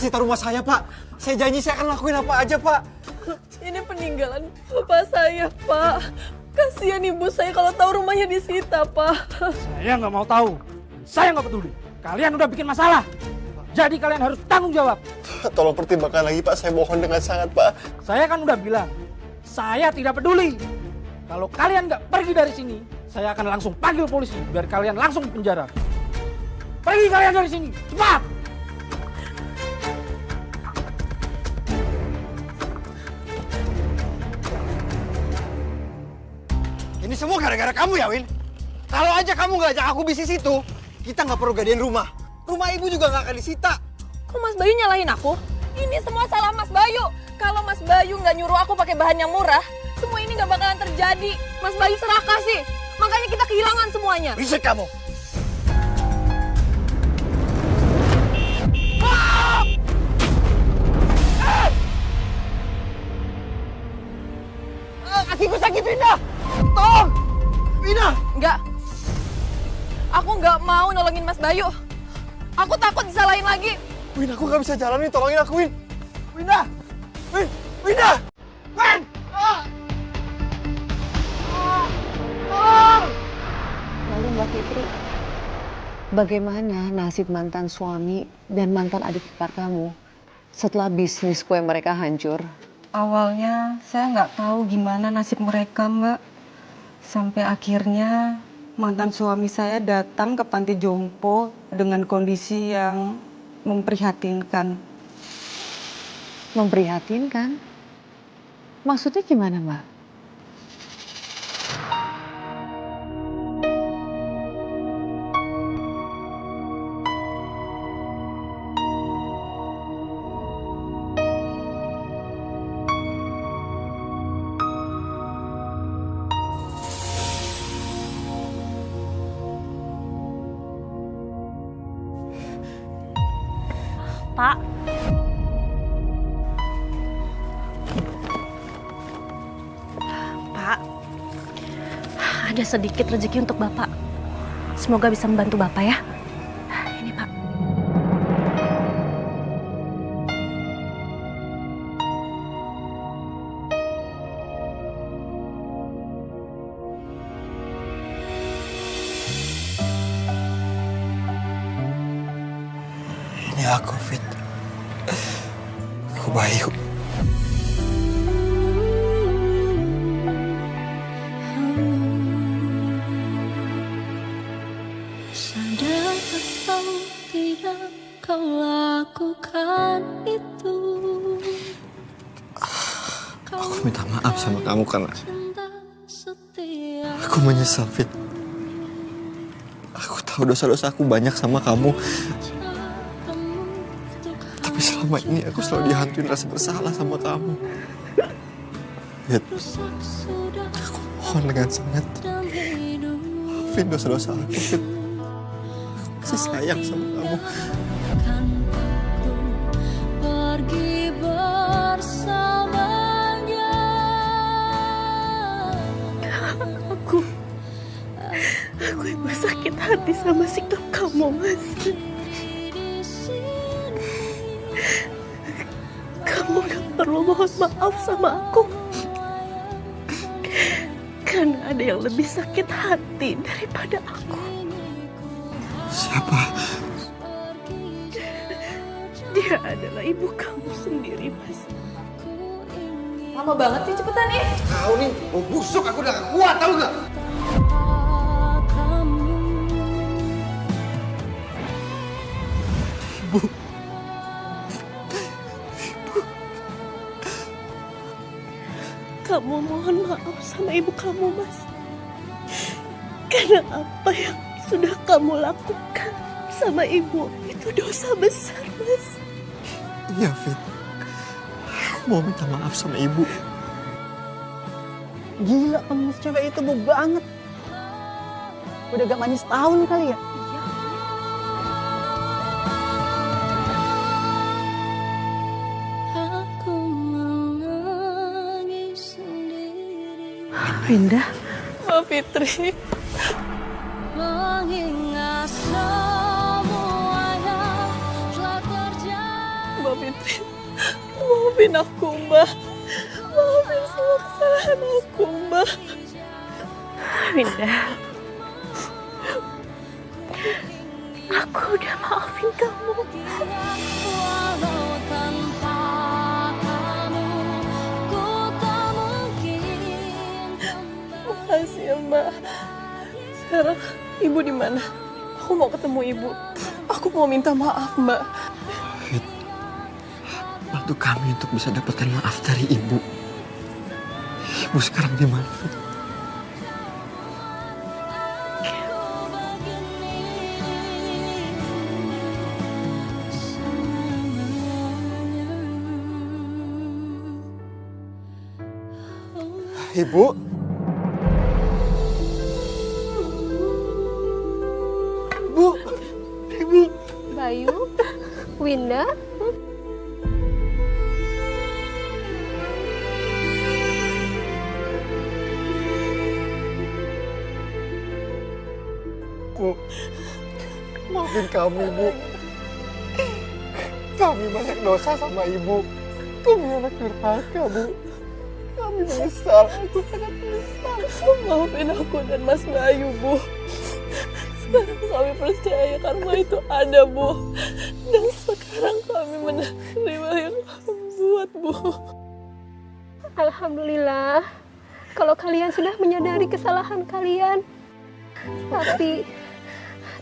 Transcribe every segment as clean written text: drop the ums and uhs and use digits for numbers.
sita rumah saya, Pak. Saya janji saya akan lakuin apa aja, Pak. Ini peninggalan bapak saya, Pak. Kasihan ibu saya kalau tahu rumahnya disita, Pak. Saya nggak mau tahu. Saya nggak peduli. Kalian udah bikin masalah. Jadi kalian harus tanggung jawab. Tolong pertimbangkan lagi, Pak. Saya mohon dengan sangat, Pak. Saya kan udah bilang, saya tidak peduli. Kalau kalian nggak pergi dari sini, saya akan langsung panggil polisi biar kalian langsung penjara. Pergi kalian dari sini, cepat! Ini semua gara-gara kamu ya, Win. Kalau aja kamu nggak ajak aku bisnis itu, kita nggak perlu gadein rumah. Rumah ibu juga nggak akan disita. Kok Mas Bayu nyalahin aku? Ini semua salah Mas Bayu. Kalau Mas Bayu nggak nyuruh aku pakai bahan yang murah, semua ini nggak bakalan terjadi. Mas Bayu serakah sih. Makanya kita kehilangan semuanya. Risik kamu. Kakiku sakit, Winda! Tolong! Winda! Enggak. Aku nggak mau nolongin Mas Bayu. Aku takut disalahin lagi. Win, aku nggak bisa jalan nih. Tolongin aku, Win. Winda! Win! Winda! Win! Lalu Mbak Fitri, bagaimana nasib mantan suami dan mantan adik ipar kamu setelah bisnis kue mereka hancur? Awalnya saya nggak tahu gimana nasib mereka, Mbak. Sampai akhirnya mantan suami saya datang ke panti jompo dengan kondisi yang memprihatinkan. Memprihatinkan? Maksudnya gimana, Mbak? Pak. Pak, ada sedikit rezeki untuk Bapak. Semoga bisa membantu Bapak ya. Ini Pak. Ini aku, Fit. Aku Bayu. Sadar atau tidak kau lakukan itu. Aku minta maaf sama kamu karena Cinta setia. aku menyesal, Fit. Aku tahu dosa-dosa aku banyak sama kamu. Tapi selama ini aku selalu dihantuin rasa bersalah sama kamu. Fit, aku mohon dengan sangat. Maafin dosa-dosa aku, Fit. Aku masih sayang sama kamu. Kan aku pergi bersamanya. Aku ibu sakit hati sama sikap kamu, Mas. Kamu gak perlu mohon maaf sama aku. Karena ada yang lebih sakit hati daripada aku. Siapa? Dia adalah ibu kamu sendiri, Mas. Lama banget sih cepetan ya. Kau nih, mau busuk aku udah gak kuat, tau gak? Ibu. Kamu mohon maaf sama ibu kamu, Mas. Karena apa yang sudah kamu lakukan sama ibu itu dosa besar, Mas. Iya, Fit. Aku mau minta maaf sama ibu. Gila kamu cewek itu bau banget. Udah gak manis tahun kali ya? Aku menangis sendiri. Winda, Mbak Fitri. Mengingat semua yang telah terjadi. Mbak Maafin aku, Mbak. Maafin semua kesalahan aku, Mbak. Winda, aku udah maafin kamu. Walau tanpa kamu, ku tak mungkin kembali. Makasih ya, Mbak. Sekarang Ibu di mana? Aku mau ketemu Ibu. Aku mau minta maaf, Mbak. Fit, bantu kami untuk bisa dapatkan maaf dari ibu. Ibu sekarang di mana, Fit? Ibu? Bu, Ibu. Bayu, Winda, Bu, maafin kami, Bu. Kami banyak dosa sama Ibu. Kami anak durhaka, Bu. Kami menyesal. Aku sangat menyesal. Maafin aku dan Mas Bayu, Bu. Sekarang kami percaya karma itu ada, Bu. Dan sekarang kami menerima yang kami buat, Bu. alhamdulillah kalau kalian sudah menyadari kesalahan kalian. Tapi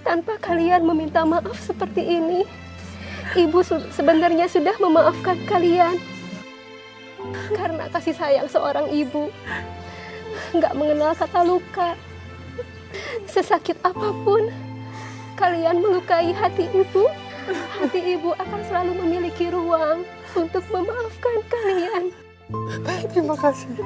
tanpa kalian meminta maaf seperti ini, Ibu sebenarnya sudah memaafkan kalian. Karena kasih sayang seorang ibu nggak mengenal kata luka. Sesakit apapun kalian melukai hati ibu akan selalu memiliki ruang untuk memaafkan kalian. Terima kasih.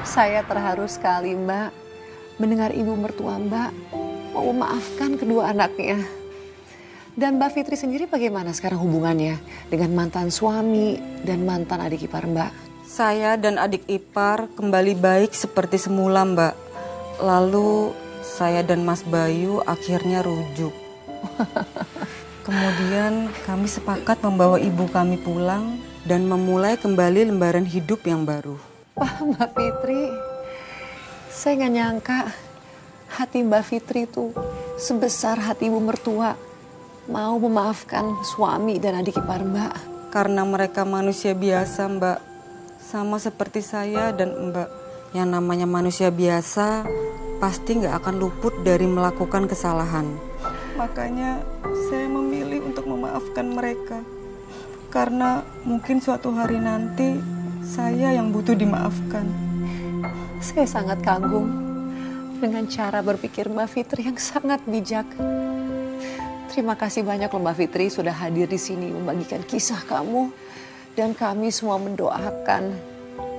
Saya terharu sekali, Mbak, mendengar ibu mertua Mbak mau memaafkan kedua anaknya. Dan Mbak Fitri sendiri bagaimana sekarang hubungannya dengan mantan suami dan mantan adik ipar Mbak? Saya dan adik ipar kembali baik seperti semula, Mbak. Lalu saya dan Mas Bayu akhirnya rujuk. Kemudian kami sepakat membawa ibu kami pulang dan memulai kembali lembaran hidup yang baru. Wah, Mbak Fitri, saya nggak nyangka hati Mbak Fitri itu sebesar hati ibu mertua mau memaafkan suami dan adik ipar Mbak. Karena mereka manusia biasa, Mbak. Sama seperti saya dan Mbak. Yang namanya manusia biasa pasti nggak akan luput dari melakukan kesalahan. Makanya saya memilih untuk memaafkan mereka. Karena mungkin suatu hari nanti saya yang butuh dimaafkan. Saya sangat kagum dengan cara berpikir Mbak Fitri yang sangat bijak. Terima kasih banyak loh Mbak Fitri sudah hadir di sini membagikan kisah kamu. Dan kami semua mendoakan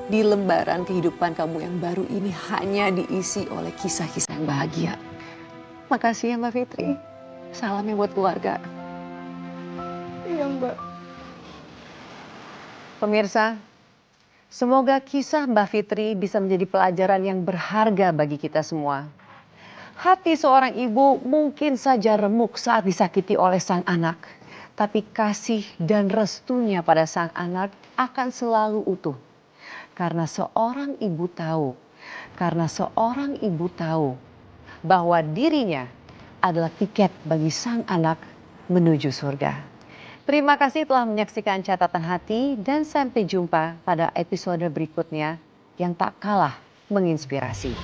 di lembaran kehidupan kamu yang baru ini hanya diisi oleh kisah-kisah yang bahagia. Makasih ya Mbak Fitri. Salamnya buat keluarga. Iya, Mbak. Pemirsa, semoga kisah Mbak Fitri bisa menjadi pelajaran yang berharga bagi kita semua. Hati seorang ibu mungkin saja remuk saat disakiti oleh sang anak. Tapi kasih dan restunya pada sang anak akan selalu utuh. Karena seorang ibu tahu bahwa dirinya adalah tiket bagi sang anak menuju surga. Terima kasih telah menyaksikan Catatan Hati dan sampai jumpa pada episode berikutnya yang tak kalah menginspirasi.